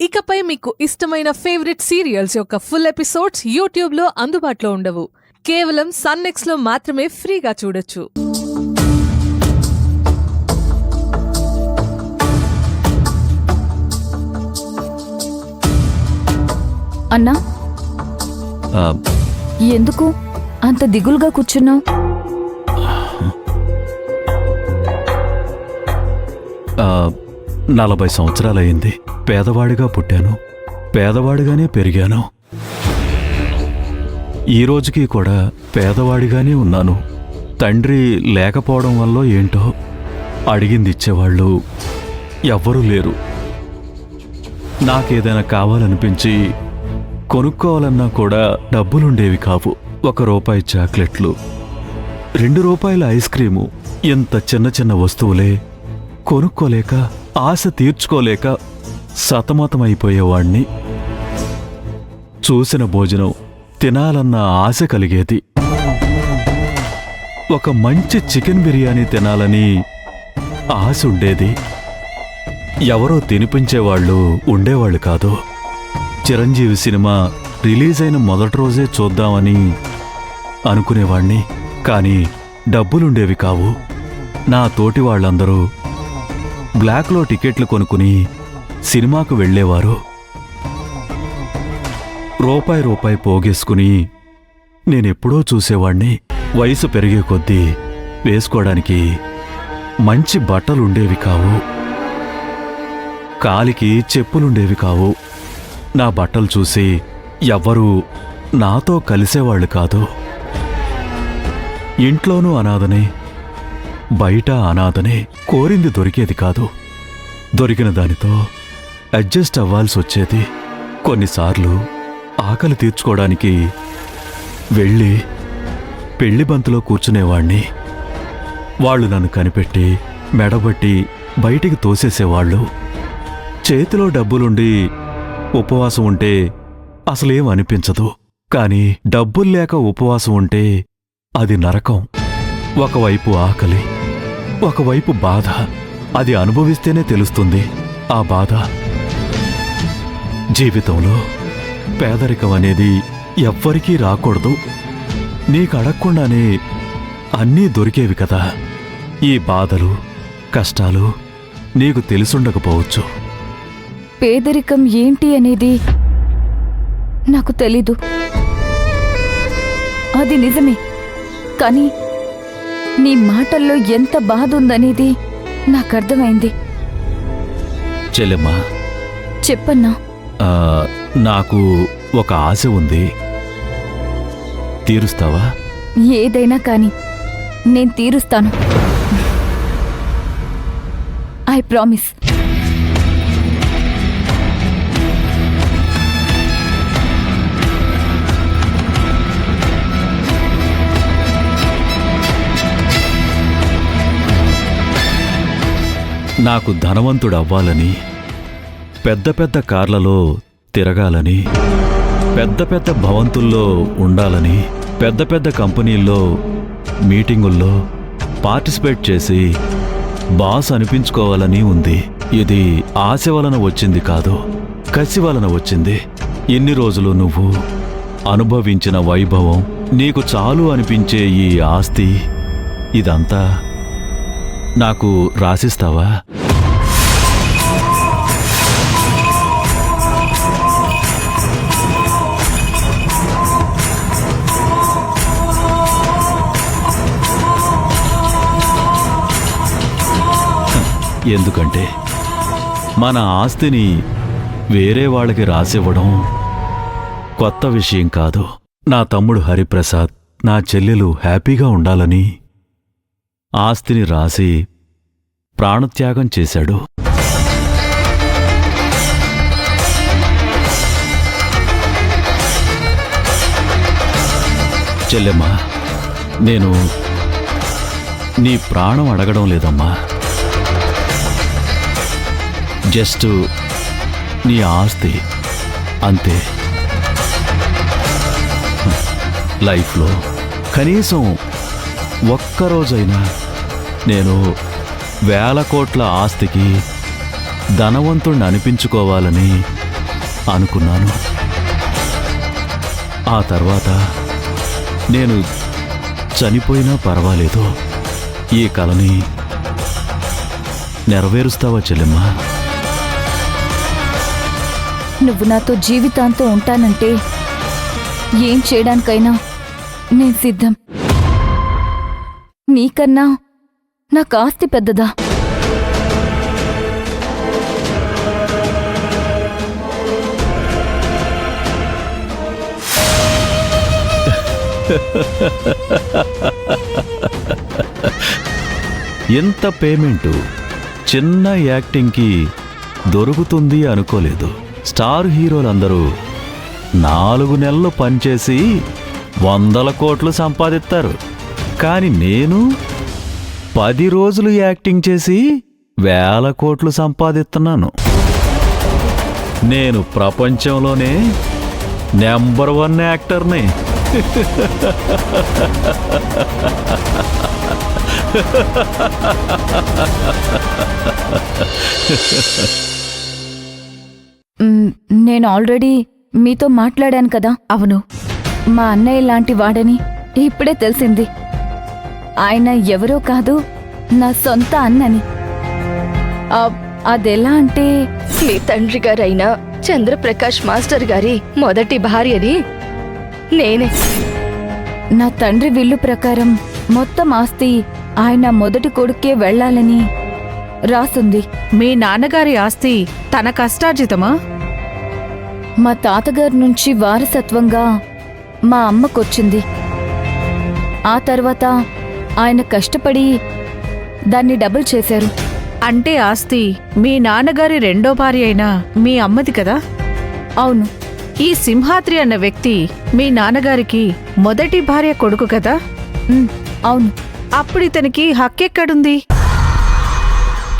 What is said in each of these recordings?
ఇకపై మీకు ఇష్టమైన ఫేవరెట్ సీరియల్స్ యొక్క ఫుల్ ఎపిసోడ్స్ యూట్యూబ్లో అందుబాటులో ఉండవు. కేవలం సన్నెక్స్లో మాత్రమే ఫ్రీగా చూడొచ్చు. అన్నా, ఎందుకు అంత దిగులుగా కూర్చున్నావు? 40 సంవత్సరాలయ్యింది. పేదవాడిగా పుట్టాను, పేదవాడిగానే పెరిగాను. ఈ రోజుకి కూడా పేదవాడిగానే ఉన్నాను. తండ్రి లేకపోవడం వల్ల ఏంటో అడిగింది ఇచ్చేవాళ్ళు ఎవ్వరూ లేరు. నాకేదైనా కావాలనిపించి కొనుక్కోవాలన్నా కూడా డబ్బులుండేవి కావు. 1 రూపాయి చాక్లెట్లు, 2 రూపాయల ఐస్ క్రీము, ఇంత చిన్న చిన్న వస్తువులే కొనుక్కోలేక, ఆశ తీర్చుకోలేక సతమతమైపోయేవాణ్ణి. చూసిన భోజనం తినాలన్న ఆశ కలిగేది. ఒక మంచి చికెన్ బిర్యానీ తినాలని ఆశ ఉండేది. ఎవరో తినిపించేవాళ్ళు ఉండేవాళ్ళు కాదు. చిరంజీవి సినిమా రిలీజ్ అయిన మొదటి రోజే చూద్దామని అనుకునేవాణ్ణి. కానీ డబ్బులుండేవి కావు. నా తోటి వాళ్ళందరూ బ్లాక్లో టికెట్లు కొనుక్కుని సినిమాకు వెళ్లేవారు. రూపాయి పోగేసుకుని నేనెప్పుడో చూసేవాణ్ణి. వయసు పెరిగే కొద్దీ వేసుకోవడానికి మంచి బట్టలుండేవి కావు, కాలికి చెప్పులుండేవి కావు. నా బట్టలు చూసి ఎవ్వరూ నాతో కలిసేవాళ్లు కాదు. ఇంట్లోనూ అనాథనే, బయట అనాథనే. కోరింది దొరికేది కాదు. దొరికిన దానితో అడ్జస్ట్ అవ్వాల్సి వచ్చేది. కొన్నిసార్లు ఆకలి తీర్చుకోవడానికి వెళ్ళి పెళ్లి బంతులో కూర్చునేవాణ్ణి. వాళ్ళు నన్ను కనిపెట్టి మెడబట్టి బయటికి తోసేసేవాళ్ళు. చేతిలో డబ్బులుండి ఉపవాసం ఉంటే అసలేం అనిపించదు. కాని డబ్బుల్లేక ఉపవాసం ఉంటే అది నరకం. ఒకవైపు ఆకలి, ఒకవైపు బాధ. అది అనుభవిస్తేనే తెలుస్తుంది ఆ బాధ. జీవితంలో పేదరికం అనేది ఎవ్వరికీ రాకూడదు. నీకు అడగకుండానే అన్నీ దొరికేవి కదా. ఈ బాధలు, కష్టాలు నీకు తెలుసుండకపోవచ్చు. పేదరికం ఏంటి అనేది నాకు తెలీదు. అది నిజమే. కానీ నీ మాటల్లో ఎంత బాధ ఉందనేది నాకర్థమైంది. చెల్లెమ్మా, చెప్పన్నా. నాకు ఒక ఆశ ఉంది, తీరుస్తావా? ఏదైనా కానీ నేను తీరుస్తాను. I promise. నాకు ధనవంతుడవ్వాలని, పెద్ద పెద్ద కార్లలో తిరగాలని, పెద్ద పెద్ద భవంతుల్లో ఉండాలని, పెద్ద పెద్ద కంపెనీల్లో మీటింగుల్లో పార్టిసిపేట్ చేసి బాస్ అనిపించుకోవాలని ఉంది. ఇది ఆశ వలన వచ్చింది కాదు, కసి వలన వచ్చింది. ఎన్ని రోజులు నువ్వు అనుభవించిన వైభవం, నీకు చాలు అనిపించే ఈ ఆస్తి, ఇదంతా నాకు రాసిస్తావా? ఎందుకంటే మన ఆస్తిని వేరే వాళ్ళకి రాసివ్వడం కొత్త విషయం కాదు. నా తమ్ముడు హరిప్రసాద్, నా చెల్లెలు హ్యాపీగా ఉండాలని ఆస్తిని రాసి ప్రాణత్యాగం చేశాడు. చెల్లెమ్మా, నేను నీ ప్రాణం అడగడం లేదమ్మా. జస్ట్ నీ ఆస్తి అంతే. లైఫ్లో కనీసం ఒక్కరోజైనా నేను 1000 కోట్ల ఆస్తికి ధనవంతుణ్ణి అనిపించుకోవాలని అనుకున్నాను. ఆ తర్వాత నేను చనిపోయినా పర్వాలేదు, ఈ కలని నెరవేరుస్తావా చెల్లెమ్మా? నువ్వు నాతో జీవితాంతం ఉంటానంటే ఏం చేయడానికైనా నేను సిద్ధం. నీకన్నా నాకు ఆస్తి పెద్దదా? ఎంత పేమెంటు చిన్న యాక్టింగ్కి దొరుకుతుంది అనుకోలేదు. స్టార్ హీరోలందరూ 4 నెలలు పనిచేసి 100 కోట్లు సంపాదిస్తారు. కానీ నేను 10 రోజులు యాక్టింగ్ చేసి 1000 కోట్లు సంపాదిస్తున్నాను. నేను ప్రపంచంలోనే నెంబర్ 1 యాక్టర్ని. నేను ఆల్రెడీ మీతో మాట్లాడాను కదా. అవును, మా అన్నయ్య లాంటి వాడని ఇప్పుడే తెలిసింది. ఆయన ఎవరో కాదు, నా సొంత అన్నని. అదెలా అంటే, మీ తండ్రి గారైన చంద్రప్రకాష్ మాస్టర్ గారి మొదటి భార్యని నేనే. నా తండ్రి విల్లు ప్రకారం మొత్తం ఆస్తి ఆయన మొదటి కొడుక్కే వెళ్లాలని రాసుంది. మీ నాన్నగారి ఆస్తి తన కష్టార్జితమా? మా తాతగారి నుంచి వారసత్వంగా మా అమ్మకొచ్చింది. ఆ తర్వాత ఆయన కష్టపడి దాన్ని డబుల్ చేశారు. అంటే ఆస్తి మీ నాన్నగారి రెండో భార్య అయిన మీ అమ్మది కదా? అవును. ఈ సింహాద్రి అన్న వ్యక్తి మీ నాన్నగారికి మొదటి భార్య కొడుకు కదా? అవును. అప్పుడు ఇతనికి హక్కెక్కడుంది?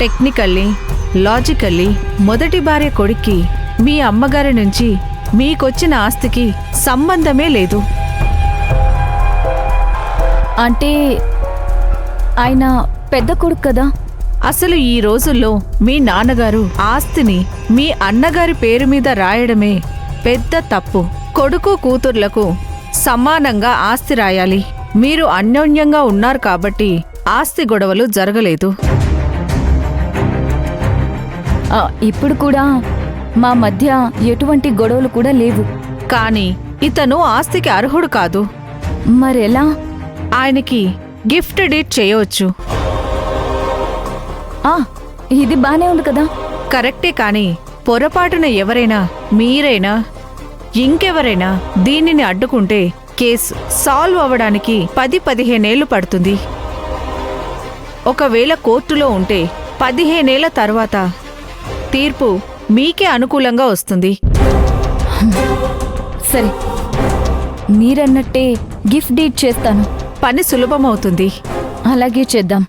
టెక్నికల్లీ, లాజికల్లీ మొదటి భార్య కొడుక్కి మీ అమ్మగారి నుంచి మీకొచ్చిన ఆస్తికి సంబంధమే లేదు. అంటే ఆయన పెద్ద కొడుకు కదా. అసలు ఈ రోజుల్లో మీ నాన్నగారు ఆస్తిని మీ అన్నగారి పేరు మీద రాయడమే పెద్ద తప్పు. కొడుకు కూతుర్లకు సమానంగా ఆస్తి రాయాలి. మీరు అన్యోన్యంగా ఉన్నారు కాబట్టి ఆస్తి గొడవలు జరగలేదు. ఇప్పుడు కూడా మా మధ్య ఎటువంటి గొడవలు కూడా లేవు. కానీ ఇతను ఆస్తికి అర్హుడు కాదు. మరెలా? ఆయనకి గిఫ్ట్ డీడ్ చేయవచ్చు. ఇది బానే ఉంది కదా. కరెక్టే, కానీ పొరపాటున ఎవరైనా, మీరైనా ఇంకెవరైనా దీనిని అడ్డుకుంటే కేసు సాల్వ్ అవ్వడానికి 10-15 ఏళ్లు పడుతుంది. ఒకవేళ కోర్టులో ఉంటే 15 ఏళ్ల తర్వాత తీర్పు మీకే అనుకూలంగా వస్తుంది. సరే, మీరన్నట్టే గిఫ్ట్ డీడ్ చేస్తాను. పని సులభమవుతుంది. అలాగే చేద్దాం.